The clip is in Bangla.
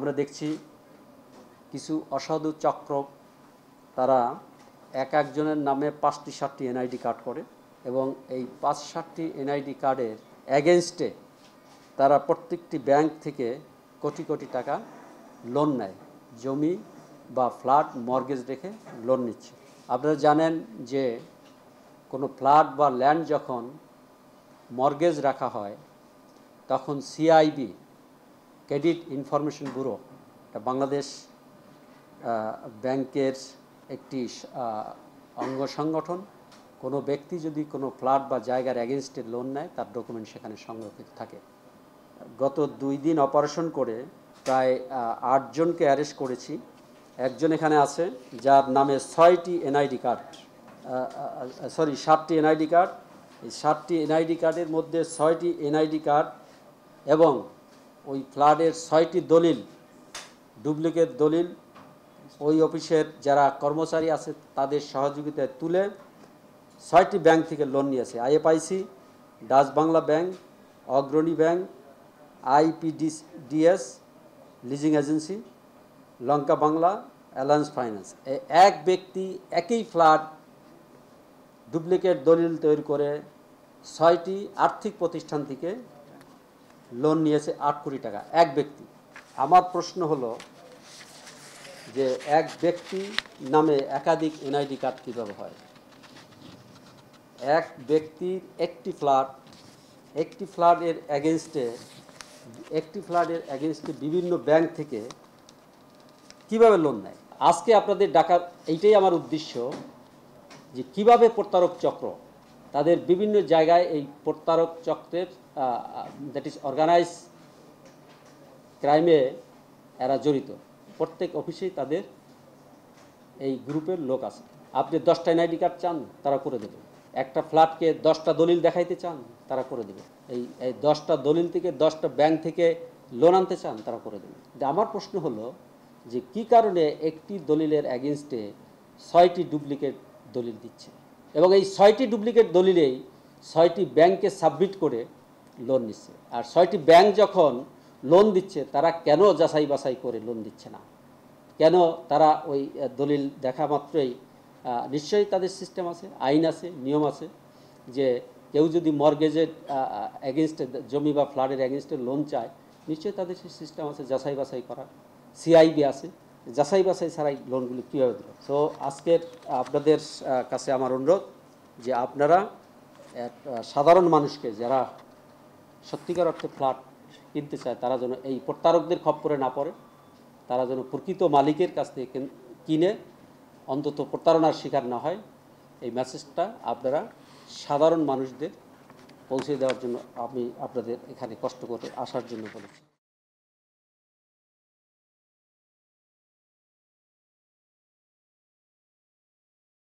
আমরা দেখছি কিছু অসাধু চক্র তারা একজনের নামে 5টি 7টি এনআইডি কার্ড করে এবং এই 5-7টি এনআইডি কার্ডের এগেনস্টে তারা প্রত্যেকটি ব্যাংক থেকে কোটি কোটি টাকা লোন নেয়, জমি বা ফ্ল্যাট মর্গেজ রেখে লোন নিচ্ছে। আপনারা জানেন যে কোনো ফ্ল্যাট বা ল্যান্ড যখন মর্গেজ রাখা হয় তখন CIB, credit information bureau, Bangladesh ব্যাংকের একটি অঙ্গ সংগঠন, কোনো ব্যক্তি যদি কোনো ফ্ল্যাট বা জায়গার এগেনস্টে লোন নেয় তার ডকুমেন্ট সেখানে সংরক্ষিত থাকে। গত 2 দিন অপারেশন করে প্রায় 8 জনকে অ্যারেস্ট করেছি। একজন এখানে আছে যার নামে 6টি এনআইডি কার্ড, 7টি এনআইডি কার্ড। এই 7টি এনআইডি কার্ডের মধ্যে 6টি এনআইডি কার্ড এবং ওই ফ্ল্যাটের 6টি দলিল, ডুপ্লিকেট দলিল ওই অফিসের যারা কর্মচারী আছে তাদের সহযোগিতায় তুলে 6টি ব্যাংক থেকে লোন নিয়েছে। আইএফআইসি, ডাচ বাংলা ব্যাংক, অগ্রণী ব্যাংক, আইপিডিএস লিজিং এজেন্সি, লঙ্কা বাংলা, অ্যালায়েন্স ফাইন্যান্স। এক ব্যক্তি একই ফ্ল্যাট ডুপ্লিকেট দলিল তৈরি করে 6টি আর্থিক প্রতিষ্ঠান থেকে লোন নিয়েছে 8 কোটি টাকা এক ব্যক্তি। আমার প্রশ্ন হলো যে এক ব্যক্তি নামে একাধিক এনআইডি কার্ড কীভাবে হয়? এক ব্যক্তির একটি ফ্ল্যাটের এগেনস্টে বিভিন্ন ব্যাংক থেকে কিভাবে লোন নেয়? আজকে আপনাদের ডাকার এইটাই আমার উদ্দেশ্য যে কিভাবে প্রতারক চক্র তাদের বিভিন্ন জায়গায় এই প্রতারক চক্রের দ্যাট ইজ অর্গানাইজ ক্রাইমে এরা জড়িত। প্রত্যেক অফিসেই তাদের এই গ্রুপের লোক আছে। আপনি 10টা এনআইডি কার্ড চান, তারা করে দেবে। একটা ফ্ল্যাটকে 10টা দলিল দেখাইতে চান, তারা করে দেবে। এই 10টা দলিল থেকে 10টা ব্যাংক থেকে লোন আনতে চান, তারা করে দেবে। আমার প্রশ্ন হলো যে কি কারণে একটি দলিলের এগেনস্টে 6টি ডুপ্লিকেট দলিল দিচ্ছে এবং এই 6টি ডুপ্লিকেট দলিলেই 6টি ব্যাংকে সাবমিট করে লোন নিচ্ছে। আর 6টি ব্যাংক যখন লোন দিচ্ছে তারা কেন যাচাই বাছাই করে লোন দিচ্ছে না? কেন তারা ওই দলিল দেখা মাত্রই, নিশ্চয়ই তাদের সিস্টেম আছে, আইন আছে, নিয়ম আছে যে কেউ যদি মর্গেজের এগেনস্টে, জমি বা ফ্ল্যাটের এগেনস্টে লোন চায়, নিশ্চয়ই তাদের সেই সিস্টেম আছে যাচাই বাছাই করার, সিআইবি আছে। যাচাই বাছাই ছাড়াই লোনগুলি কীভাবে দেবে? সো আজকের আপনাদের কাছে আমার অনুরোধ যে আপনারা সাধারণ মানুষকে, যারা সত্যিকার অর্থে ফ্ল্যাট কিনতে চায়, তারা যেন এই প্রতারকদের খপ্পরে না পড়ে, তারা যেন প্রকৃত মালিকের কাছ থেকে কিনে অন্তত প্রতারণার শিকার না হয়, এই মেসেজটা আপনারা সাধারণ মানুষদের পৌঁছে দেওয়ার জন্য আমি আপনাদের এখানে কষ্ট করে আসার জন্য বলেছি।